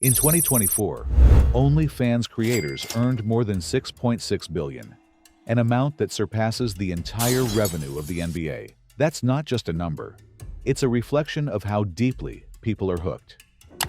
In 2024, OnlyFans creators earned more than $6.6 billion, an amount that surpasses the entire revenue of the NBA. That's not just a number. It's a reflection of how deeply people are hooked.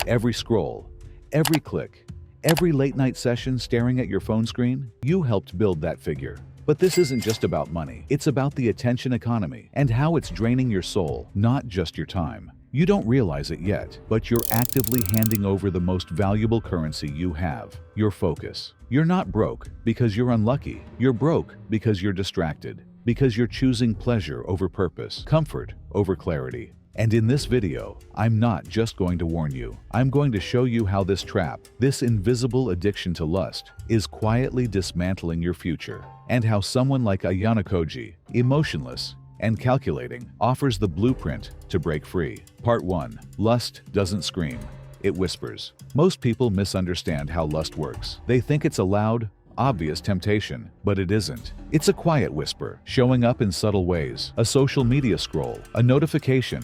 Every scroll, every click, every late-night session staring at your phone screen, you helped build that figure. But this isn't just about money. It's about the attention economy and how it's draining your soul, not just your time. You don't realize it yet, but you're actively handing over the most valuable currency you have, your focus. You're not broke because you're unlucky. You're broke because you're distracted, because you're choosing pleasure over purpose, comfort over clarity. And in this video, I'm not just going to warn you. I'm going to show you how this trap, this invisible addiction to lust, is quietly dismantling your future, and how someone like Ayanokoji, emotionless and calculating, offers the blueprint to break free. Part 1. Lust doesn't scream, it whispers. Most people misunderstand how lust works. They think it's a loud, obvious temptation, but it isn't. It's a quiet whisper, showing up in subtle ways. A social media scroll, a notification,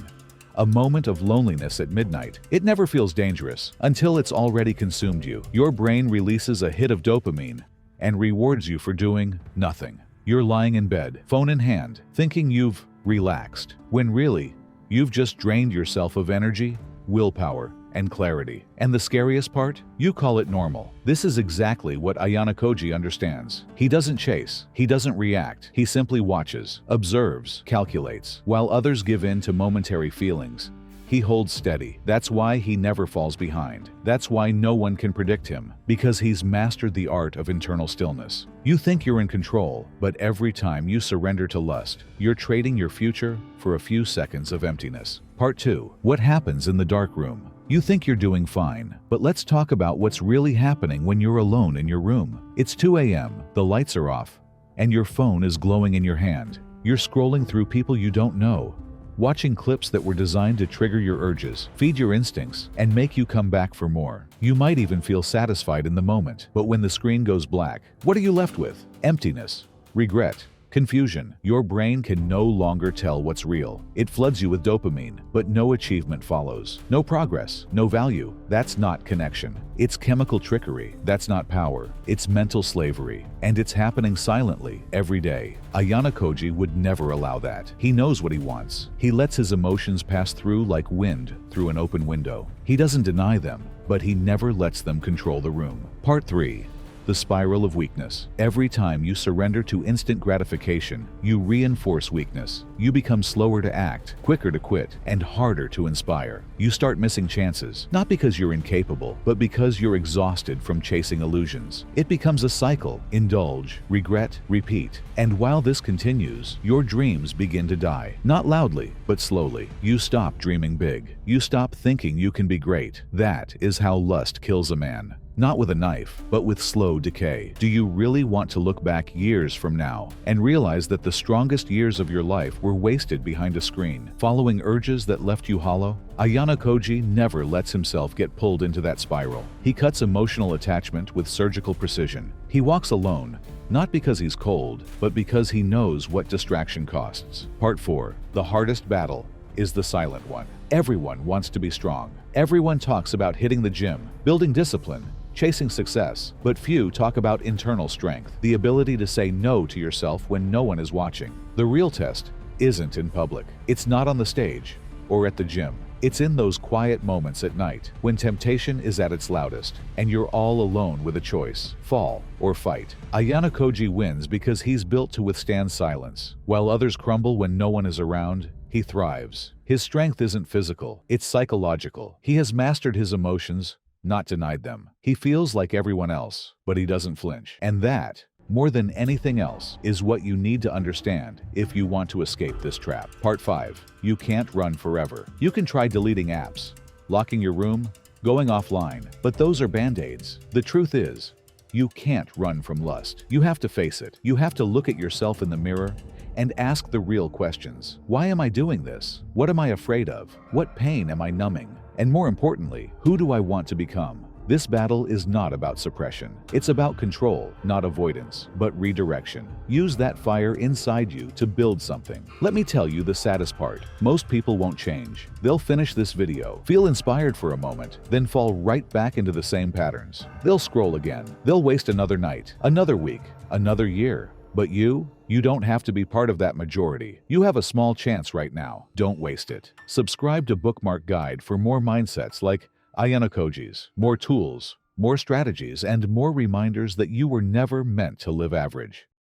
a moment of loneliness at midnight. It never feels dangerous until it's already consumed you. Your brain releases a hit of dopamine and rewards you for doing nothing. You're lying in bed, phone in hand, thinking you've relaxed, when really, you've just drained yourself of energy, willpower, and clarity. And the scariest part? You call it normal. This is exactly what Ayanokoji understands. He doesn't chase, he doesn't react, he simply watches, observes, calculates. While others give in to momentary feelings, he holds steady. That's why he never falls behind. That's why no one can predict him, because he's mastered the art of internal stillness. You think you're in control, but every time you surrender to lust, you're trading your future for a few seconds of emptiness. Part 2. What happens in the dark room? You think you're doing fine, but let's talk about what's really happening when you're alone in your room. It's 2 a.m., the lights are off, and your phone is glowing in your hand. You're scrolling through people you don't know, watching clips that were designed to trigger your urges, feed your instincts, and make you come back for more. You might even feel satisfied in the moment, but when the screen goes black, what are you left with? Emptiness, regret, confusion. Your brain can no longer tell what's real. It floods you with dopamine, but no achievement follows. No progress, no value. That's not connection. It's chemical trickery. That's not power. It's mental slavery. And it's happening silently every day. Ayanokoji would never allow that. He knows what he wants. He lets his emotions pass through like wind through an open window. He doesn't deny them, but he never lets them control the room. Part 3. The spiral of weakness. Every time you surrender to instant gratification, you reinforce weakness. You become slower to act, quicker to quit, and harder to inspire. You start missing chances, not because you're incapable, but because you're exhausted from chasing illusions. It becomes a cycle. Indulge, regret, repeat. And while this continues, your dreams begin to die. Not loudly, but slowly. You stop dreaming big. You stop thinking you can be great. That is how lust kills a man. Not with a knife, but with slow decay. Do you really want to look back years from now and realize that the strongest years of your life were wasted behind a screen, following urges that left you hollow? Ayanokoji never lets himself get pulled into that spiral. He cuts emotional attachment with surgical precision. He walks alone, not because he's cold, but because he knows what distraction costs. Part 4. The hardest battle is the silent one. Everyone wants to be strong. Everyone talks about hitting the gym, building discipline, chasing success, but few talk about internal strength, the ability to say no to yourself when no one is watching. The real test isn't in public. It's not on the stage or at the gym. It's in those quiet moments at night when temptation is at its loudest and you're all alone with a choice: fall or fight. Ayanokoji wins because he's built to withstand silence. While others crumble when no one is around, he thrives. His strength isn't physical, it's psychological. He has mastered his emotions, not denied them. He feels like everyone else, but he doesn't flinch. And that, more than anything else, is what you need to understand if you want to escape this trap. Part 5. You can't run forever. You can try deleting apps, locking your room, going offline, but those are band-aids. The truth is, you can't run from lust. You have to face it. You have to look at yourself in the mirror and ask the real questions. Why am I doing this? What am I afraid of? What pain am I numbing? And more importantly, who do I want to become? This battle is not about suppression. It's about control, not avoidance, but redirection. Use that fire inside you to build something. Let me tell you the saddest part. Most people won't change. They'll finish this video, feel inspired for a moment, then fall right back into the same patterns. They'll scroll again. They'll waste another night, another week, another year. But you don't have to be part of that majority. You have a small chance right now. Don't waste it. Subscribe to Bookmark Guide for more mindsets like Ayanokoji's, more tools, more strategies, and more reminders that you were never meant to live average.